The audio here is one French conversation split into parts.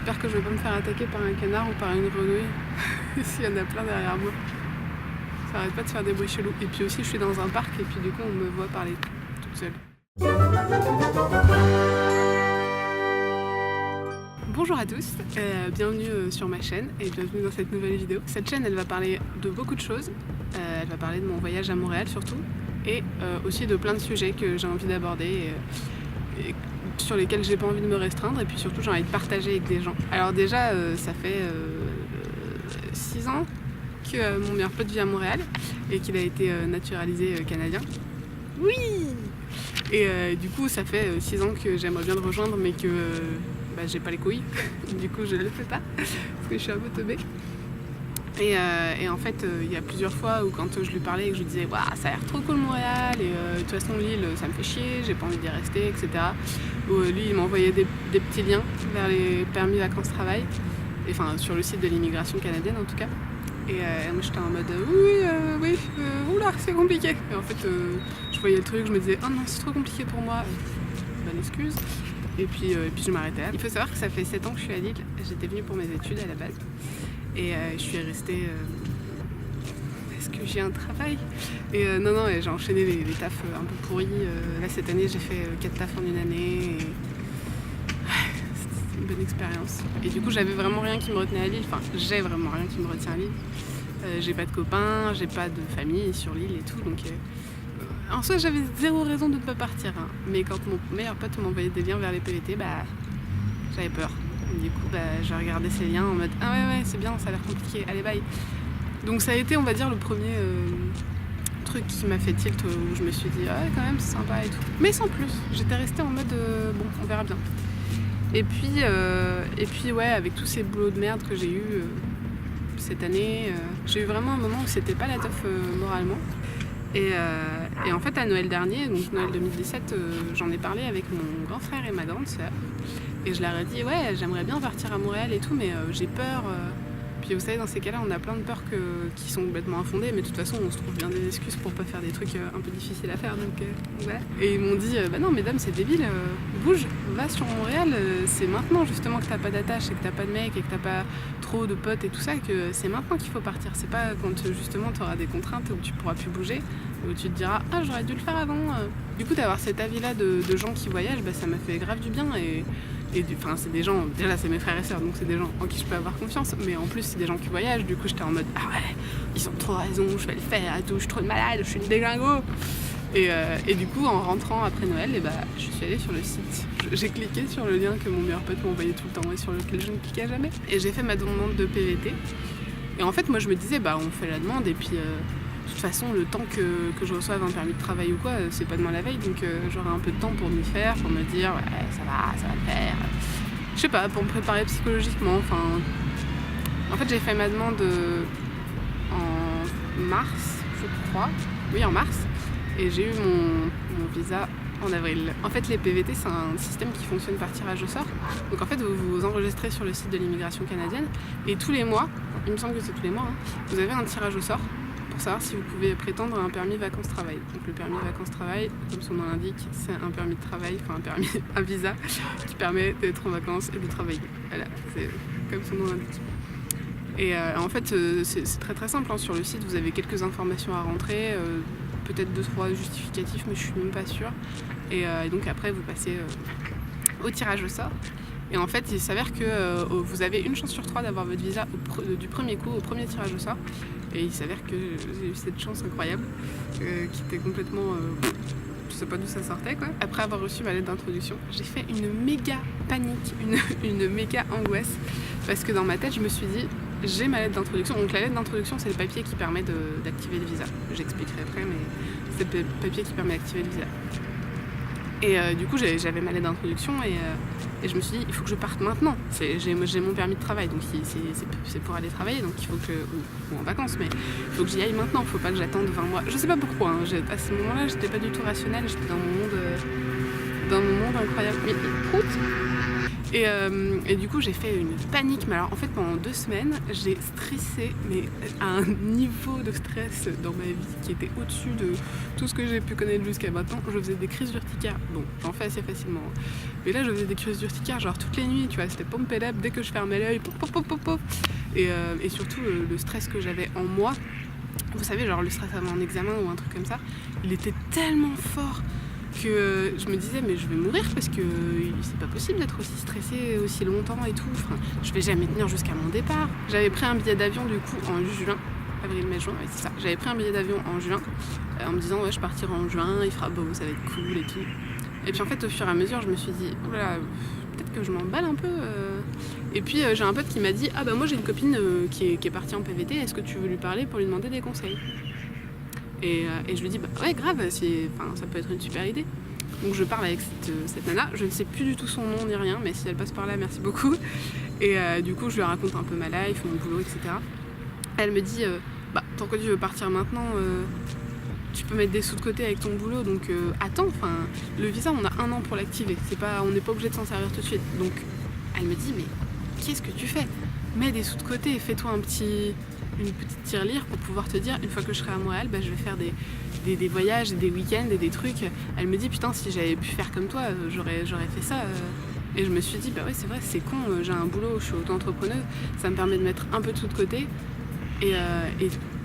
j'espère que je vais pas me faire attaquer par un canard ou par une grenouille. S'il y en a plein derrière moi. Ça arrête pas de faire des bruits chelous. Et puis aussi je suis dans un parc et puis du coup on me voit parler toute seule. Bonjour à tous, bienvenue sur ma chaîne et bienvenue dans cette nouvelle vidéo. Cette chaîne elle va parler de beaucoup de choses. Elle va parler de mon voyage à Montréal surtout. Et aussi de plein de sujets que j'ai envie d'aborder et sur lesquels j'ai pas envie de me restreindre et puis surtout j'ai envie de partager avec des gens. Alors déjà ça fait 6 ans que mon meilleur pote vit à Montréal et qu'il a été naturalisé canadien. Oui. Et du coup ça fait 6 ans que j'aimerais bien le rejoindre mais que j'ai pas les couilles. Du coup je le fais pas parce que je suis un peu teubée. Et en fait, il y a plusieurs fois où quand je lui parlais et que je lui disais waouh, ça a l'air trop cool Montréal et de toute façon l'île ça me fait chier, j'ai pas envie d'y rester, etc. Où lui il m'envoyait des petits liens vers les permis vacances-travail, enfin sur le site de l'immigration canadienne en tout cas. Et moi j'étais en mode oui, oula c'est compliqué. Et en fait je voyais le truc, je me disais oh non c'est trop compliqué pour moi, bonne excuse. Et puis je m'arrêtais là. Il faut savoir que ça fait 7 ans que je suis à Lille, j'étais venue pour mes études à la base. Et je suis restée parce que j'ai un travail. Et non, j'ai enchaîné les tafs un peu pourris. Là, cette année, j'ai fait 4 tafs en une année. Et... c'était une bonne expérience. Et du coup, j'avais vraiment rien qui me retenait à Lille. Enfin, j'ai vraiment rien qui me retient à Lille. J'ai pas de copains, j'ai pas de famille sur l'île et tout. Donc, en soi, j'avais zéro raison de ne pas partir. Hein. Mais quand mon meilleur pote m'envoyait des liens vers les PVT, j'avais peur. Du coup, j'ai regardé ces liens en mode ah ouais, c'est bien, ça a l'air compliqué, allez bye. Donc ça a été, on va dire, le premier truc qui m'a fait tilt où je me suis dit ah ouais, quand même, c'est sympa et tout. Mais sans plus, j'étais restée en mode bon, on verra bien. Et puis ouais, avec tous ces boulots de merde que j'ai eu cette année, j'ai eu vraiment un moment où c'était pas la teuf moralement. Et en fait, à Noël dernier, donc Noël 2017, j'en ai parlé avec mon grand frère et ma grande sœur. Et je leur ai dit, ouais, j'aimerais bien partir à Montréal et tout, mais j'ai peur. Puis vous savez, dans ces cas-là, on a plein de peurs qui sont complètement infondées, mais de toute façon, on se trouve bien des excuses pour pas faire des trucs un peu difficiles à faire. Donc voilà. Et ils m'ont dit, non, mesdames, c'est débile, bouge, va sur Montréal, c'est maintenant justement que t'as pas d'attache et que t'as pas de mec et que t'as pas trop de potes et tout ça, que c'est maintenant qu'il faut partir. C'est pas quand justement t'auras des contraintes où tu pourras plus bouger, où tu te diras, ah, j'aurais dû le faire avant. Du coup, d'avoir cet avis-là de gens qui voyagent, ça m'a fait grave du bien et c'est des gens, déjà là c'est mes frères et sœurs, donc c'est des gens en qui je peux avoir confiance, mais en plus c'est des gens qui voyagent, du coup j'étais en mode ah ouais, ils ont trop raison, je vais le faire et tout, je suis trop malade, je suis une déglingo. Et du coup en rentrant après Noël, je suis allée sur le site, j'ai cliqué sur le lien que mon meilleur pote m'envoyait tout le temps et sur lequel je ne cliquais jamais, et j'ai fait ma demande de PVT. Et en fait moi je me disais on fait la demande et puis de toute façon, le temps que je reçoive un permis de travail ou quoi, c'est pas demain la veille, donc j'aurai un peu de temps pour m'y faire, pour me dire ouais, ça va le faire. Je sais pas, pour me préparer psychologiquement. En fait, j'ai fait ma demande en mars, je crois. Oui, en mars. Et j'ai eu mon visa en avril. En fait, les PVT, c'est un système qui fonctionne par tirage au sort. Donc en fait, vous vous enregistrez sur le site de l'immigration canadienne et tous les mois, il me semble que c'est tous les mois, vous avez un tirage au sort pour savoir si vous pouvez prétendre à un permis vacances-travail. Donc le permis vacances-travail, comme son nom l'indique, c'est un permis de travail, un visa qui permet d'être en vacances et de travailler. Voilà, c'est comme son nom l'indique. Et en fait, c'est très très simple. Sur le site, vous avez quelques informations à rentrer, peut-être 2-3 justificatifs, mais je suis même pas sûre. Et donc après, vous passez au tirage au sort. Et en fait, il s'avère que vous avez une chance sur 3 d'avoir votre visa du premier coup, au premier tirage au sort. Et il s'avère que j'ai eu cette chance incroyable, qui était complètement... je sais pas d'où ça sortait quoi. Après avoir reçu ma lettre d'introduction, j'ai fait une méga panique, une méga angoisse. Parce que dans ma tête, je me suis dit, j'ai ma lettre d'introduction. Donc la lettre d'introduction, c'est le papier qui permet d'activer le visa. J'expliquerai après, mais c'est le papier qui permet d'activer le visa. Et du coup, j'avais ma lettre d'introduction et je me suis dit, il faut que je parte maintenant. J'ai mon permis de travail, donc c'est pour aller travailler, donc il faut que... ou en vacances, mais il faut que j'y aille maintenant, il faut pas que j'attende 20 mois. Je sais pas pourquoi, à ce moment-là, j'étais pas du tout rationnelle, j'étais dans mon monde incroyable. Mais écoute, Et du coup j'ai fait une panique, mais alors en fait pendant 2 semaines j'ai stressé, mais à un niveau de stress dans ma vie qui était au-dessus de tout ce que j'ai pu connaître jusqu'à maintenant. Je faisais des crises urticaires, bon j'en fais assez facilement, mais là je faisais des crises urticaires genre toutes les nuits, tu vois, c'était pump it up, dès que je fermais l'œil, pop pop pop pop. Et surtout le stress que j'avais en moi, vous savez, genre le stress avant un examen ou un truc comme ça, il était tellement fort que je me disais mais je vais mourir parce que c'est pas possible d'être aussi stressée aussi longtemps et tout, enfin, je vais jamais tenir jusqu'à mon départ. J'avais pris un billet d'avion du coup en juin, avril, mai, juin, ouais, c'est ça. J'avais pris un billet d'avion en juin en me disant ouais je partirai en juin, il fera beau, ça va être cool et tout. Et puis en fait au fur et à mesure je me suis dit oula, peut-être que je m'emballe un peu. Et puis j'ai un pote qui m'a dit ah bah moi j'ai une copine qui est partie en PVT, est-ce que tu veux lui parler pour lui demander des conseils? Et je lui dis bah ouais grave, ça peut être une super idée. Donc je parle avec cette nana, je ne sais plus du tout son nom ni rien, mais si elle passe par là merci beaucoup. Et du coup je lui raconte un peu ma life, mon boulot, etc. Elle me dit bah pourquoi tu veux partir maintenant, tu peux mettre des sous de côté avec ton boulot, donc attends, enfin le visa on a 1 an pour l'activer, on n'est pas obligé de s'en servir tout de suite. Donc elle me dit mais qu'est-ce que tu fais? Mets des sous de côté et fais-toi une petite tirelire pour pouvoir te dire une fois que je serai à Montréal, bah, je vais faire des voyages, des week-ends et des trucs. Elle me dit putain si j'avais pu faire comme toi j'aurais fait ça. Et je me suis dit bah ouais c'est vrai, c'est con, j'ai un boulot, je suis auto-entrepreneuse, ça me permet de mettre un peu de sous de côté et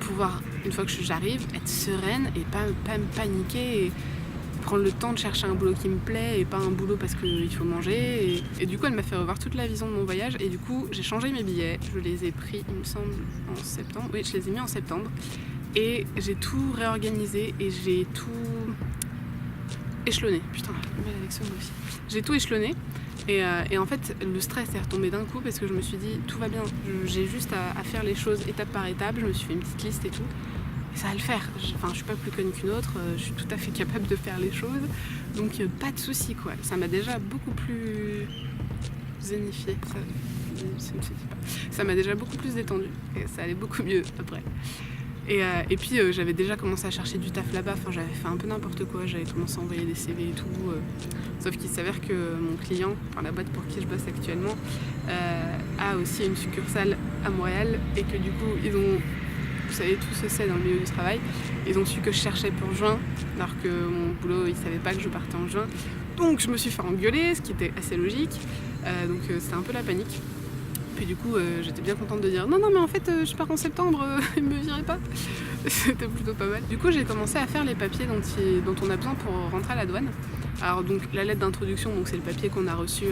pouvoir une fois que j'arrive être sereine et pas me paniquer et prendre le temps de chercher un boulot qui me plaît et pas un boulot parce qu'il faut manger. Et du coup elle m'a fait revoir toute la vision de mon voyage et du coup j'ai changé mes billets, je les ai pris il me semble en septembre, oui je les ai mis en septembre et j'ai tout réorganisé et j'ai tout échelonné, putain avec ce mot aussi, j'ai tout échelonné et en fait le stress est retombé d'un coup parce que je me suis dit tout va bien, j'ai juste à faire les choses étape par étape, je me suis fait une petite liste et tout. Ça va le faire, je suis pas plus conne qu'une autre, je suis tout à fait capable de faire les choses, donc pas de soucis quoi. Ça m'a déjà beaucoup plus zénifié, ça m'a déjà beaucoup plus détendu et ça allait beaucoup mieux après. Et puis j'avais déjà commencé à chercher du taf là-bas, enfin j'avais fait un peu n'importe quoi, j'avais commencé à envoyer des CV et tout, sauf qu'il s'avère que mon client, enfin la boîte pour qui je bosse actuellement, a aussi une succursale à Montréal et que du coup ils ont, vous savez, tout se sait dans le milieu du travail. Ils ont su que je cherchais pour juin, alors que mon boulot, ils savaient pas que je partais en juin. Donc je me suis fait engueuler, ce qui était assez logique. Donc c'était un peu la panique. Puis du coup, j'étais bien contente de dire non, mais en fait, je pars en septembre, ils me viraient pas. C'était plutôt pas mal. Du coup, j'ai commencé à faire les papiers dont on a besoin pour rentrer à la douane. Alors donc la lettre d'introduction, donc c'est le papier qu'on a reçu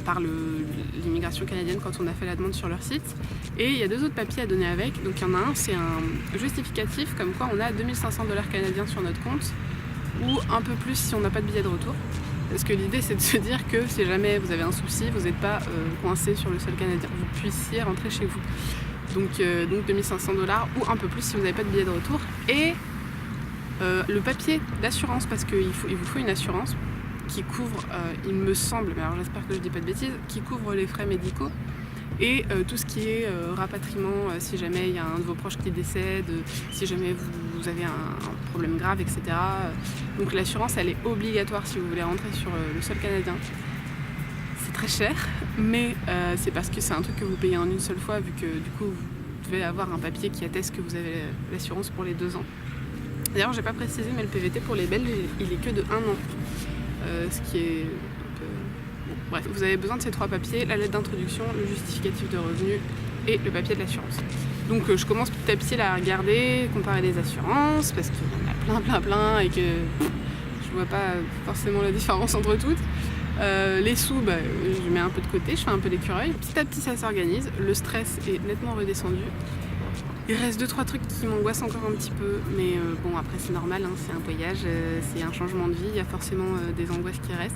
par l'immigration canadienne quand on a fait la demande sur leur site. Et il y a 2 autres papiers à donner avec. Donc il y en a un, c'est un justificatif comme quoi on a 2500 $ canadiens sur notre compte ou un peu plus si on n'a pas de billet de retour. Parce que l'idée c'est de se dire que si jamais vous avez un souci, vous n'êtes pas coincé sur le sol canadien, vous puissiez rentrer chez vous. Donc 2500 $ ou un peu plus si vous n'avez pas de billet de retour. Et le papier d'assurance, parce qu'il vous faut une assurance qui couvre, il me semble, mais alors j'espère que je dis pas de bêtises, qui couvre les frais médicaux et tout ce qui est rapatriement, si jamais il y a un de vos proches qui décède, si jamais vous avez un problème grave, etc. Donc l'assurance, elle est obligatoire si vous voulez rentrer sur le sol canadien. C'est très cher, mais c'est parce que c'est un truc que vous payez en une seule fois, vu que du coup vous devez avoir un papier qui atteste que vous avez l'assurance pour les 2 ans. D'ailleurs, j'ai pas précisé, mais le PVT pour les Belges, il est que de 1 an. Ce qui est un peu... Bon, bref, vous avez besoin de ces 3 papiers, la lettre d'introduction, le justificatif de revenus et le papier de l'assurance. Donc je commence petit à petit à regarder, comparer les assurances, parce qu'il y en a plein et que je vois pas forcément la différence entre toutes. Les sous, je mets un peu de côté, je fais un peu l'écureuil. Petit à petit ça s'organise, le stress est nettement redescendu. Il reste 2-3 trucs qui m'angoissent encore un petit peu, mais bon après c'est normal, hein, c'est un voyage, c'est un changement de vie, il y a forcément des angoisses qui restent.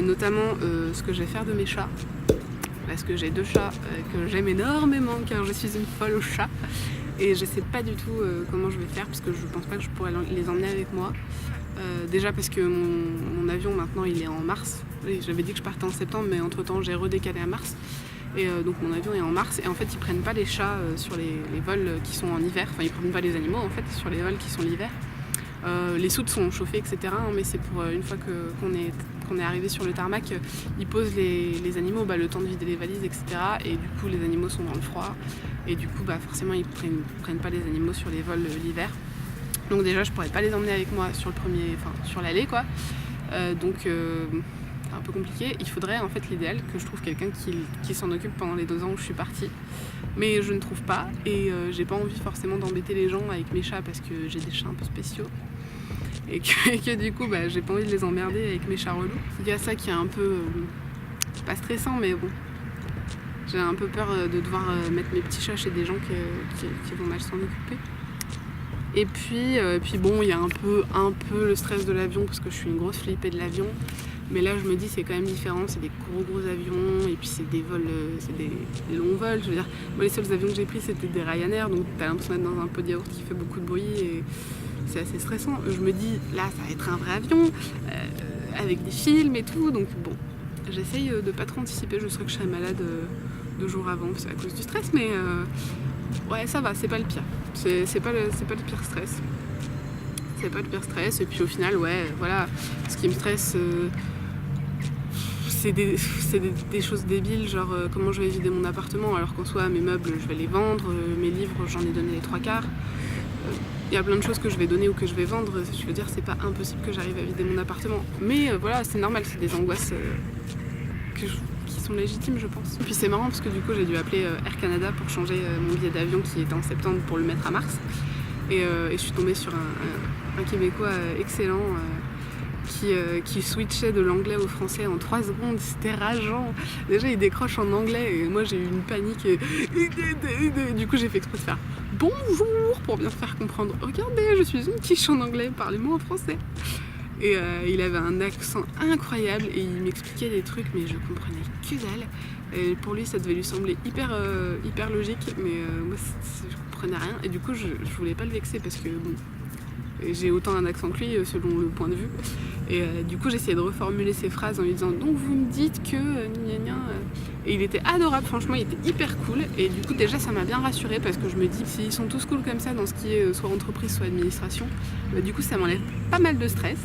Notamment ce que je vais faire de mes chats, parce que j'ai 2 chats que j'aime énormément car je suis une folle aux chats. Et je sais pas du tout comment je vais faire, parce que je pense pas que je pourrais les emmener avec moi. Déjà parce que mon avion maintenant il est en mars, j'avais dit que je partais en septembre mais entre temps j'ai redécalé à mars. Et donc mon avion est en mars et en fait ils prennent pas les chats sur les vols qui sont en hiver, enfin ils prennent pas les animaux en fait sur les vols qui sont l'hiver. Les soutes sont chauffées etc. Mais c'est pour une fois qu'on est arrivé sur le tarmac, ils posent les animaux, le temps de vider les valises, etc. Et du coup, les animaux sont dans le froid. Et du coup, forcément, ils prennent pas les animaux sur les vols l'hiver. Donc déjà, je pourrais pas les emmener avec moi sur l'allée, quoi. Donc c'est un peu compliqué. Il faudrait, en fait, l'idéal, que je trouve quelqu'un qui s'en occupe pendant les 2 ans où je suis partie. Mais je ne trouve pas. Et j'ai pas envie forcément d'embêter les gens avec mes chats parce que j'ai des chats un peu spéciaux. Et que du coup, j'ai pas envie de les emmerder avec mes chats relous. Il y a ça qui est un peu pas stressant, mais bon. J'ai un peu peur de devoir mettre mes petits chats chez des gens qui vont mal s'en occuper. Et puis bon, il y a un peu le stress de l'avion parce que je suis une grosse flippée de l'avion. Mais là, je me dis c'est quand même différent, c'est des gros avions et puis c'est des vols, c'est des longs vols. Je veux dire, moi les seuls avions que j'ai pris c'était des Ryanair, donc t'as l'impression d'être dans un pot de yaourt qui fait beaucoup de bruit et c'est assez stressant. Je me dis là, ça va être un vrai avion avec des films et tout, donc bon, j'essaye de pas trop anticiper. Je sais que je serai malade 2 jours avant, c'est à cause du stress, mais ouais, ça va, c'est pas le pire. C'est pas le pire stress. C'est pas le pire stress. Et puis au final, ouais, voilà, ce qui me stresse, c'est des choses débiles, genre comment je vais vider mon appartement alors qu'en soi, mes meubles, je vais les vendre, mes livres, j'en ai donné les 3/4. Il y a plein de choses que je vais donner ou que je vais vendre. Je veux dire, c'est pas impossible que j'arrive à vider mon appartement. Mais voilà, c'est normal, c'est des angoisses qui sont légitimes, je pense. Et puis c'est marrant parce que du coup j'ai dû appeler Air Canada pour changer mon billet d'avion qui était en septembre pour le mettre à mars. Et je suis tombée sur un Québécois excellent qui switchait de l'anglais au français en 3 secondes. C'était rageant. Déjà il décroche en anglais et moi j'ai eu une panique. Du coup j'ai fait exprès de faire bonjour pour bien faire comprendre. Regardez, je suis une quiche en anglais, parlez-moi en français. Et il avait un accent incroyable et il m'expliquait des trucs mais je comprenais que dalle. Et pour lui ça devait lui sembler hyper logique, mais moi je comprenais rien et du coup je voulais pas le vexer parce que bon, j'ai autant un accent que lui selon le point de vue. Et du coup j'essayais de reformuler ses phrases en lui disant donc vous me dites que gna gna. Et il était adorable, franchement il était hyper cool. Et du coup déjà ça m'a bien rassurée parce que je me dis s'ils sont tous cool comme ça dans ce qui est soit entreprise soit administration, du coup ça m'enlève pas mal de stress.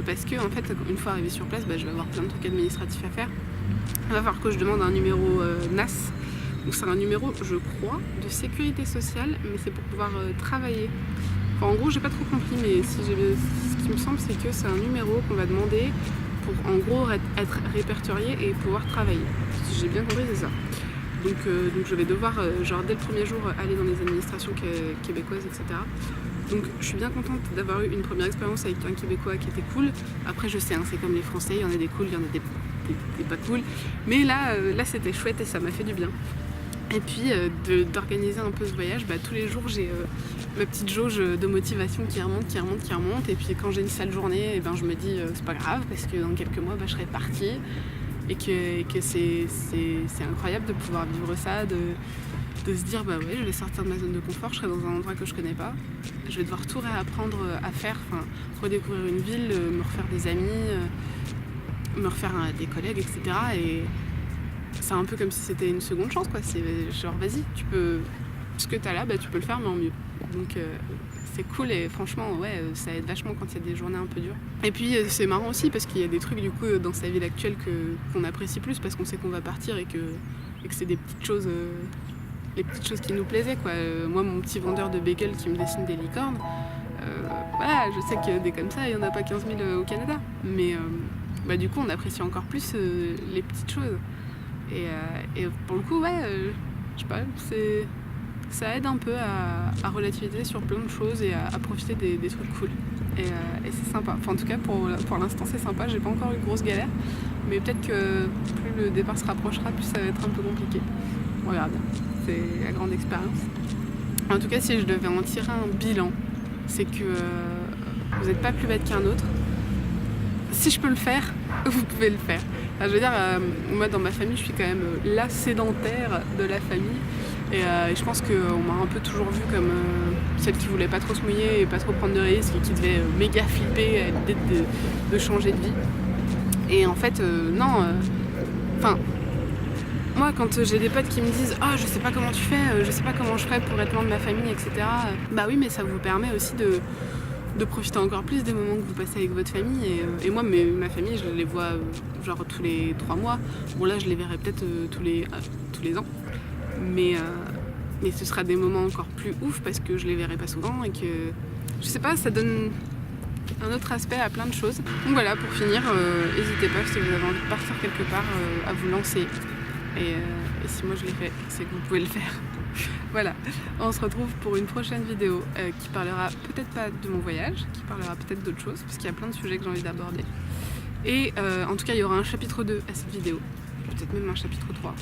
Parce que en fait une fois arrivée sur place je vais avoir plein de trucs administratifs à faire. Il va falloir que je demande un numéro NAS. Donc c'est un numéro je crois de sécurité sociale, mais c'est pour pouvoir travailler. Enfin, en gros j'ai pas trop compris, mais ce qui me semble c'est que c'est un numéro qu'on va demander pour en gros être répertorié et pouvoir travailler. Si j'ai bien compris c'est ça. Donc je vais devoir dès le premier jour aller dans les administrations québécoises, etc. Donc je suis bien contente d'avoir eu une première expérience avec un Québécois qui était cool. Après je sais, c'est comme les Français, il y en a des cools, il y en a des pas cool. Mais là c'était chouette et ça m'a fait du bien. Et puis d'organiser un peu ce voyage, tous les jours j'ai ma petite jauge de motivation qui remonte. Et puis quand j'ai une sale journée, je me dis c'est pas grave parce que dans quelques mois je serai partie. Et que c'est incroyable de pouvoir vivre ça, de se dire ouais je vais sortir de ma zone de confort, je serai dans un endroit que je connais pas, je vais devoir tout réapprendre à faire, redécouvrir une ville, me refaire des amis, me refaire des collègues, etc. Et c'est un peu comme si c'était une seconde chance quoi, c'est genre vas-y, tu peux, ce que t'as là, tu peux le faire mais en mieux. Donc c'est cool et franchement ouais ça aide vachement quand il y a des journées un peu dures. Et puis c'est marrant aussi parce qu'il y a des trucs du coup dans sa ville actuelle qu'on apprécie plus parce qu'on sait qu'on va partir et que c'est des petites choses, les petites choses qui nous plaisaient quoi. Moi mon petit vendeur de bagels qui me dessine des licornes, voilà je sais que des comme ça il y en a pas 15 000 au Canada, mais du coup on apprécie encore plus les petites choses et pour le coup ouais je sais pas, ça aide un peu à relativiser sur plein de choses et à profiter des trucs cool. Et c'est sympa. Enfin, en tout cas, pour l'instant, c'est sympa. J'ai pas encore eu de grosses galères. Mais peut-être que plus le départ se rapprochera, plus ça va être un peu compliqué. On verra bien. C'est la grande expérience. En tout cas, si je devais en tirer un bilan, c'est que vous n'êtes pas plus bête qu'un autre. Si je peux le faire, vous pouvez le faire. Enfin, je veux dire, moi, dans ma famille, je suis quand même la sédentaire de la famille. Et je pense qu'on m'a un peu toujours vue comme celle qui voulait pas trop se mouiller et pas trop prendre de risques et qui devait méga flipper à l'idée de changer de vie. Et en fait, non. Moi, quand j'ai des potes qui me disent « Ah, je sais pas comment tu fais, je sais pas comment je ferais pour être loin de ma famille, etc. » Bah oui, mais ça vous permet aussi de profiter encore plus des moments que vous passez avec votre famille. Et moi, ma famille, je les vois genre tous les 3 mois. Bon là, je les verrai peut-être tous les ans. Mais ce sera des moments encore plus ouf parce que je les verrai pas souvent et que, je sais pas, ça donne un autre aspect à plein de choses. Donc voilà, pour finir, n'hésitez pas si vous avez envie de partir quelque part à vous lancer. Et si moi je l'ai fait, c'est que vous pouvez le faire. Voilà, on se retrouve pour une prochaine vidéo qui parlera peut-être pas de mon voyage, qui parlera peut-être d'autres choses, parce qu'il y a plein de sujets que j'ai envie d'aborder. Et en tout cas, il y aura un chapitre 2 à cette vidéo, peut-être même un chapitre 3.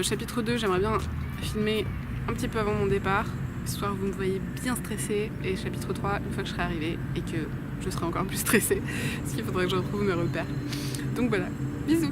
Chapitre 2, j'aimerais bien filmer un petit peu avant mon départ, histoire que vous me voyez bien stressée. Et chapitre 3, une fois que je serai arrivée et que je serai encore plus stressée, parce qu'il faudrait que je retrouve mes repères. Donc voilà, bisous!